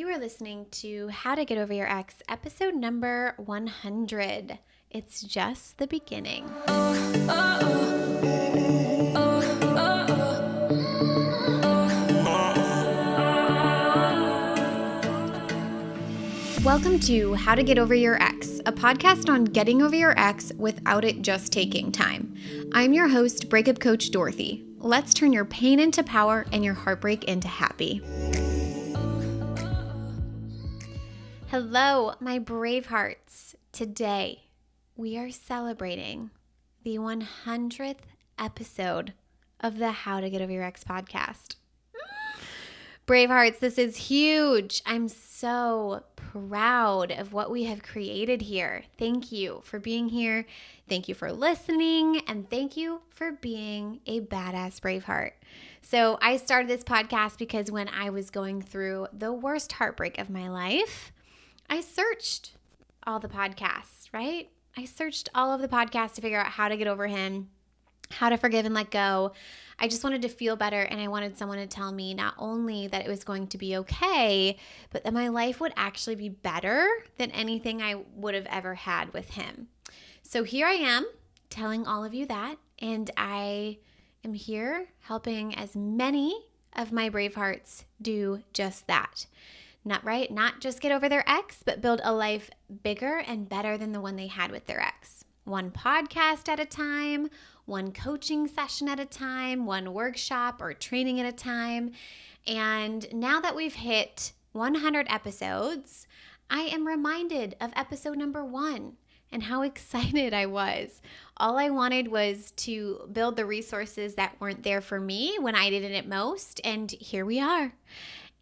You are listening to How to Get Over Your Ex, episode number 100. It's just the beginning. Welcome to How to Get Over Your Ex, a podcast on getting over your ex without it just taking time. I'm your host, breakup coach Dorothy. Let's turn your pain into power and your heartbreak into happy. Hello, my Bravehearts. Today, we are celebrating the 100th episode of the How to Get Over Your Ex podcast. Bravehearts, this is huge. I'm so proud of what we have created here. Thank you for being here. Thank you for listening. And thank you for being a badass Braveheart. So I started this podcast because when I was going through the worst heartbreak of my life, I searched all the podcasts, right? I searched all of the podcasts to figure out how to get over him, how to forgive and let go. I just wanted to feel better, and I wanted someone to tell me not only that it was going to be okay, but that my life would actually be better than anything I would have ever had with him. So here I am telling all of you that, and I am here helping as many of my Bravehearts do just that. Not just get over their ex, but build a life bigger and better than the one they had with their ex. One podcast at a time, one coaching session at a time, one workshop or training at a time. And now that we've hit 100 episodes, I am reminded of episode number 1 and how excited I was. All I wanted was to build the resources that weren't there for me when I needed it most. And here we are.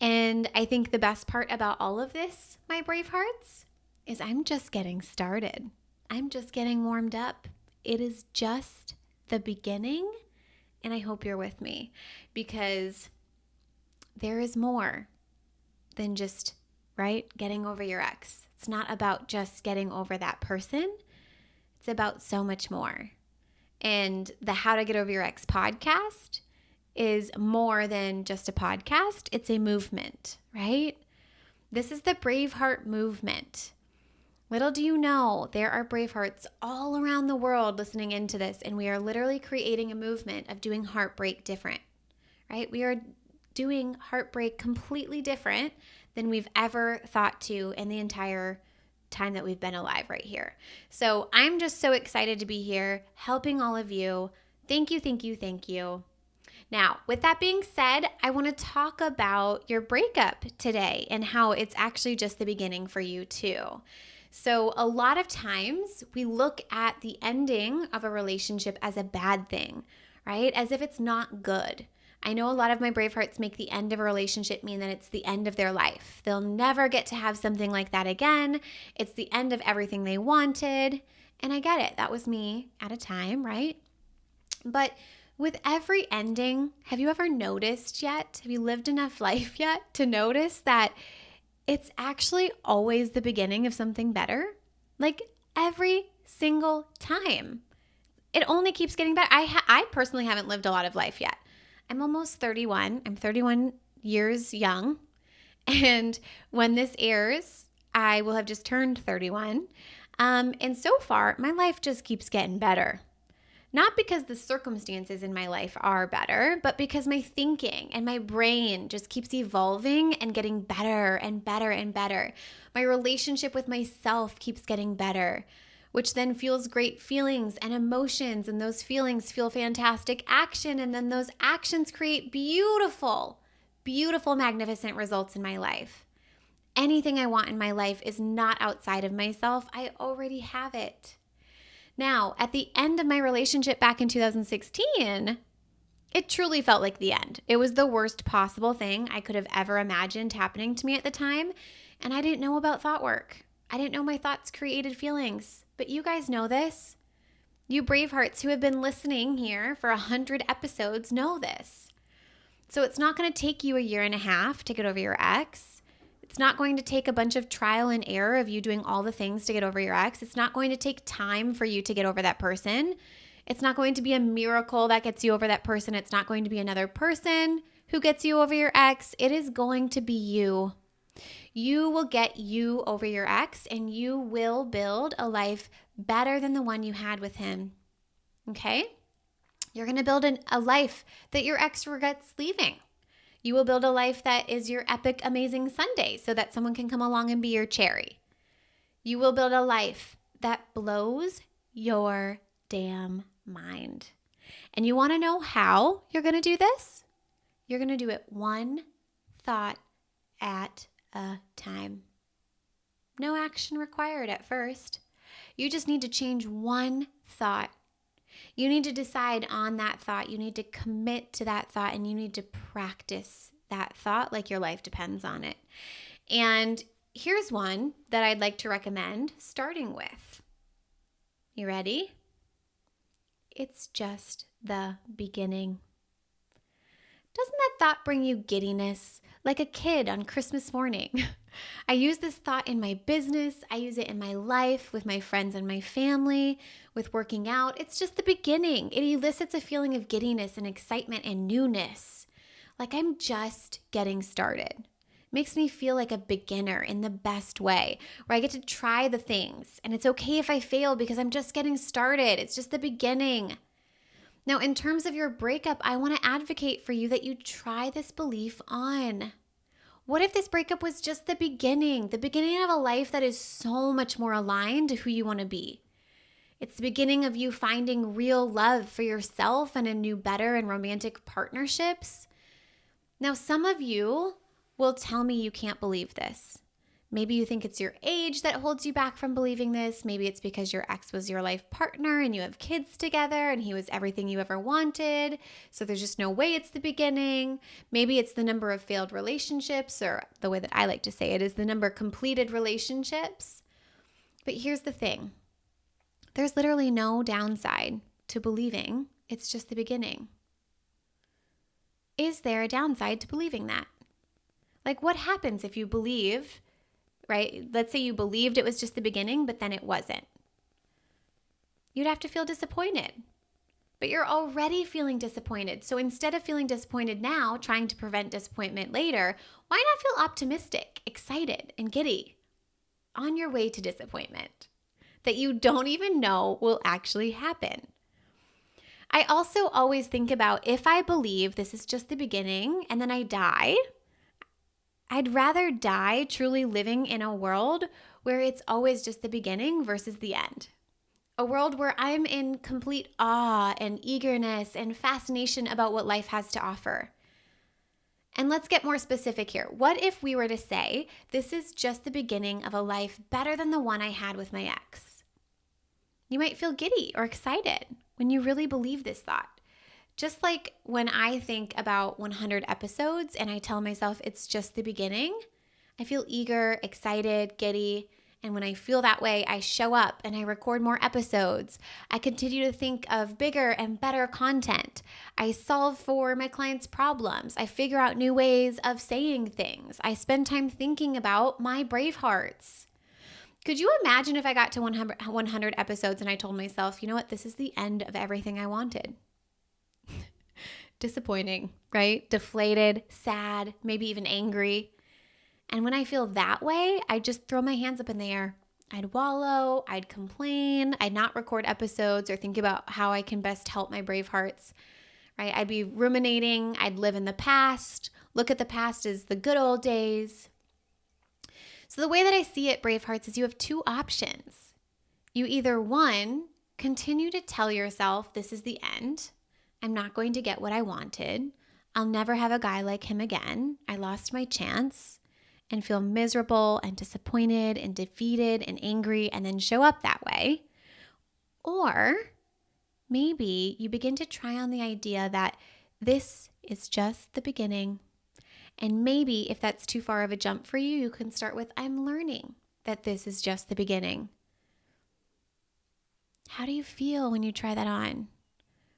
And I think the best part about all of this, my Bravehearts, is I'm just getting started. I'm just getting warmed up. It is just the beginning, and I hope you're with me because there is more than just, getting over your ex. It's not about just getting over that person. It's about so much more. And the How to Get Over Your Ex podcast is more than just a podcast. It's a movement, right? This is the Braveheart movement. Little do you know, there are Bravehearts all around the world listening into this, and we are literally creating a movement of doing heartbreak different, right? We are doing heartbreak completely different than we've ever thought to in the entire time that we've been alive right here. So I'm just so excited to be here helping all of you. Thank you, thank you, thank you. Now, with that being said, I want to talk about your breakup today and how it's actually just the beginning for you too. So a lot of times we look at the ending of a relationship as a bad thing, right? As if it's not good. I know a lot of my Bravehearts make the end of a relationship mean that it's the end of their life. They'll never get to have something like that again. It's the end of everything they wanted. And I get it. That was me at a time, right? But with every ending, have you ever noticed yet? Have you lived enough life yet to notice that it's actually always the beginning of something better? Like every single time. It only keeps getting better. I personally haven't lived a lot of life yet. I'm almost 31. I'm 31 years young. And when this airs, I will have just turned 31. And so far, my life just keeps getting better. Not because the circumstances in my life are better, but because my thinking and my brain just keeps evolving and getting better and better and better. My relationship with myself keeps getting better, which then fuels great feelings and emotions, and those feelings fuel fantastic action, and then those actions create beautiful, beautiful, magnificent results in my life. Anything I want in my life is not outside of myself. I already have it. Now, at the end of my relationship back in 2016, it truly felt like the end. It was the worst possible thing I could have ever imagined happening to me at the time, and I didn't know about thought work. I didn't know my thoughts created feelings, but you guys know this. You Bravehearts who have been listening here for 100 episodes know this. So it's not going to take you a year and a half to get over your ex. It's not going to take a bunch of trial and error of you doing all the things to get over your ex. It's not going to take time for you to get over that person. It's not going to be a miracle that gets you over that person. It's not going to be another person who gets you over your ex. It is going to be you. You will get you over your ex, and you will build a life better than the one you had with him. Okay? You're going to build a life that your ex regrets leaving. You will build a life that is your epic, amazing Sunday so that someone can come along and be your cherry. You will build a life that blows your damn mind. And you want to know how you're going to do this? You're going to do it one thought at a time. No action required at first. You just need to change one thought. You need to decide on that thought. You need to commit to that thought, and you need to practice that thought like your life depends on it. And here's one that I'd like to recommend starting with. You ready? It's just the beginning. Doesn't that thought bring you giddiness like a kid on Christmas morning? I use this thought in my business. I use it in my life, with my friends and my family, with working out. It's just the beginning. It elicits a feeling of giddiness and excitement and newness. Like I'm just getting started. It makes me feel like a beginner in the best way, where I get to try the things. And it's okay if I fail because I'm just getting started. It's just the beginning. Now, in terms of your breakup, I want to advocate for you that you try this belief on. What if this breakup was just the beginning of a life that is so much more aligned to who you want to be? It's the beginning of you finding real love for yourself and a new, better, and romantic partnerships. Now, some of you will tell me you can't believe this. Maybe you think it's your age that holds you back from believing this. Maybe it's because your ex was your life partner and you have kids together and he was everything you ever wanted. So there's just no way it's the beginning. Maybe it's the number of failed relationships, or the way that I like to say it is the number of completed relationships. But here's the thing. There's literally no downside to believing it's just the beginning. Is there a downside to believing that? Like, what happens if you believe, right? Let's say you believed it was just the beginning, but then it wasn't. You'd have to feel disappointed. But you're already feeling disappointed. So instead of feeling disappointed now, trying to prevent disappointment later, why not feel optimistic, excited, and giddy on your way to disappointment that you don't even know will actually happen? I also always think about, if I believe this is just the beginning and then I die, I'd rather die truly living in a world where it's always just the beginning versus the end. A world where I'm in complete awe and eagerness and fascination about what life has to offer. And let's get more specific here. What if we were to say, this is just the beginning of a life better than the one I had with my ex? You might feel giddy or excited when you really believe this thought. Just like when I think about 100 episodes and I tell myself it's just the beginning, I feel eager, excited, giddy. And when I feel that way, I show up and I record more episodes. I continue to think of bigger and better content. I solve for my clients' problems. I figure out new ways of saying things. I spend time thinking about my Bravehearts. Could you imagine if I got to 100 episodes and I told myself, you know what, this is the end of everything I wanted? Disappointing, right? Deflated, sad, maybe even angry. And when I feel that way, I just throw my hands up in the air. I'd wallow, I'd complain, I'd not record episodes or think about how I can best help my Bravehearts, right? I'd be ruminating, I'd live in the past, look at the past as the good old days. So the way that I see it, Bravehearts, is you have two options. You either, one, continue to tell yourself this is the end. I'm not going to get what I wanted. I'll never have a guy like him again. I lost my chance, and feel miserable and disappointed and defeated and angry, and then show up that way. Or maybe you begin to try on the idea that this is just the beginning. And maybe if that's too far of a jump for you, you can start with, I'm learning that this is just the beginning. How do you feel when you try that on?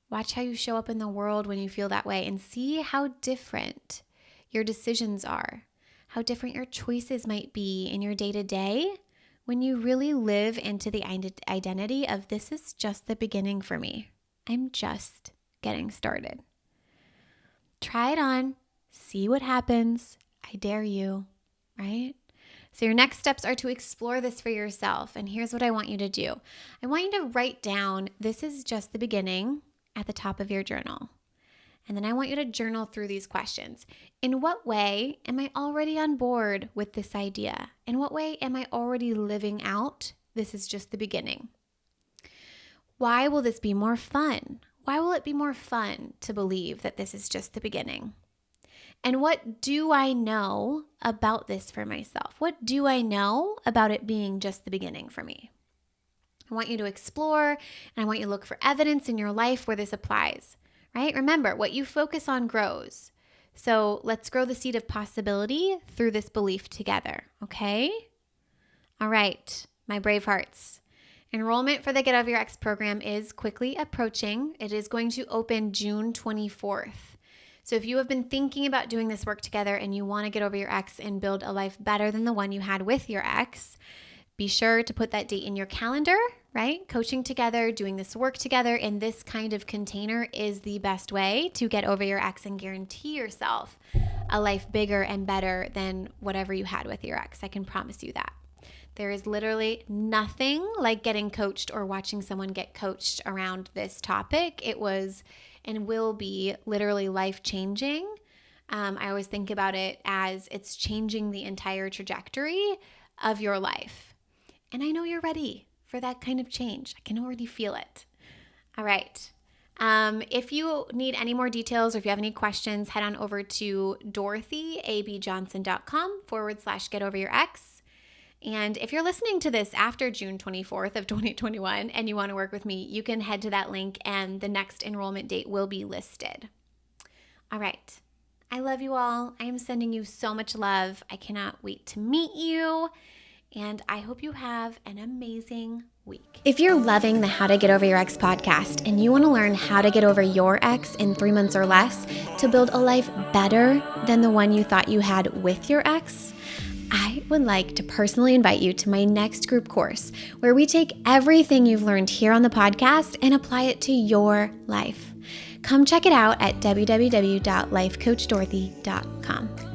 Watch how you show up in the world when you feel that way, and see how different your decisions are, how different your choices might be in your day-to-day when you really live into the identity of, this is just the beginning for me. I'm just getting started. Try it on, see what happens. I dare you, right? So your next steps are to explore this for yourself. And here's what I want you to do. I want you to write down, this is just the beginning, at the top of your journal. And then I want you to journal through these questions. In what way am I already on board with this idea? In what way am I already living out, this is just the beginning? Why will this be more fun? Why will it be more fun to believe that this is just the beginning? And what do I know about this for myself? What do I know about it being just the beginning for me? I want you to explore, and I want you to look for evidence in your life where this applies, right? Remember, what you focus on grows. So let's grow the seed of possibility through this belief together, okay? All right, my Bravehearts. Enrollment for the Get Over Your Ex program is quickly approaching. It is going to open June 24th. So if you have been thinking about doing this work together and you want to get over your ex and build a life better than the one you had with your ex, be sure to put that date in your calendar, right? Coaching together, doing this work together in this kind of container is the best way to get over your ex and guarantee yourself a life bigger and better than whatever you had with your ex. I can promise you that. There is literally nothing like getting coached or watching someone get coached around this topic. It was and will be literally life-changing. I always think about it as it's changing the entire trajectory of your life. And I know you're ready for that kind of change. I can already feel it. All right. If you need any more details or if you have any questions, head on over to dorothyabjohnson.com/getoveryourex. And if you're listening to this after June 24th of 2021 and you want to work with me, you can head to that link and the next enrollment date will be listed. All right. I love you all. I am sending you so much love. I cannot wait to meet you. And I hope you have an amazing week. If you're loving the How to Get Over Your Ex podcast and you want to learn how to get over your ex in 3 months or less to build a life better than the one you thought you had with your ex, I would like to personally invite you to my next group course where we take everything you've learned here on the podcast and apply it to your life. Come check it out at www.lifecoachdorothy.com.